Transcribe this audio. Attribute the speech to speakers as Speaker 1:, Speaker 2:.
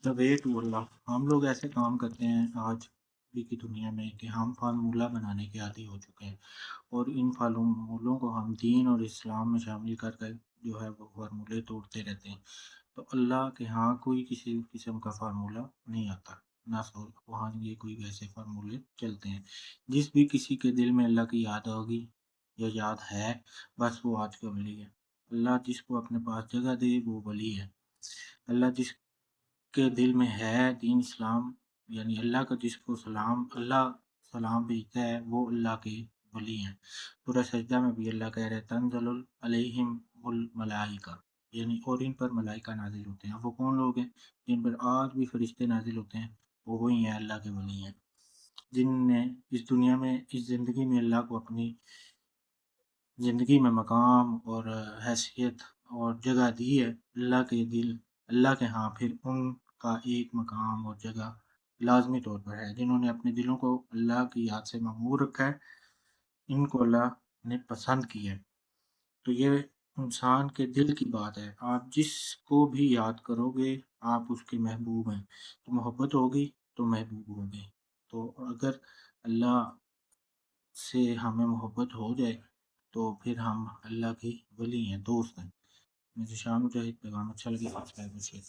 Speaker 1: The way to اللہ۔ ہم لوگ ایسے کام کرتے ہیں آج بھی کی دنیا میں کہ ہم فارمولہ بنانے کے عادی ہو چکے ہیں، اور ان فارمولوں کو ہم دین اور اسلام میں شامل کر کے جو ہے وہ فارمولے توڑتے رہتے ہیں۔ تو اللہ کے ہاں کوئی کسی قسم کا فارمولہ نہیں آتا، نہ وہاں یہ کوئی ویسے فارمولے چلتے ہیں۔ جس بھی کسی کے دل میں اللہ کی یاد ہوگی یا یاد ہے، بس وہ آج کا ولی ہے۔ اللہ جس کو اپنے پاس جگہ دے وہ ولی ہے۔ اللہ جس کے دل میں ہے دین اسلام، یعنی اللہ کا جس کو اللہ سلام بھیجتا ہے، وہ اللہ کے ولی ہیں۔ سورہ سجدہ میں بھی اللہ کہہ رہے تنزل علیہم الملائکہ، یعنی اور ان پر ملائکہ نازل ہوتے ہیں۔ وہ کون لوگ ہیں؟ جن پر آج بھی فرشتے نازل ہوتے ہیں، وہ وہی ہیں، اللہ کے ولی ہیں، جن نے اس دنیا میں اس زندگی میں اللہ کو اپنی زندگی میں مقام اور حیثیت اور جگہ دی ہے۔ اللہ کے ہاں پھر ان کا ایک مقام اور جگہ لازمی طور پر ہے۔ جنہوں نے اپنے دلوں کو اللہ کی یاد سے معمور رکھا ہے، ان کو اللہ نے پسند کیا ہے۔ تو یہ انسان کے دل کی بات ہے۔ آپ جس کو بھی یاد کرو گے، آپ اس کے محبوب ہیں۔ تو محبت ہوگی تو محبوب ہوگے۔ تو اگر اللہ سے ہمیں محبت ہو جائے تو پھر ہم اللہ کے ولی ہیں، دوست ہیں۔ مجھے شان مجاہد پیغام اچھا لگے، سبسکرائب کیجیے۔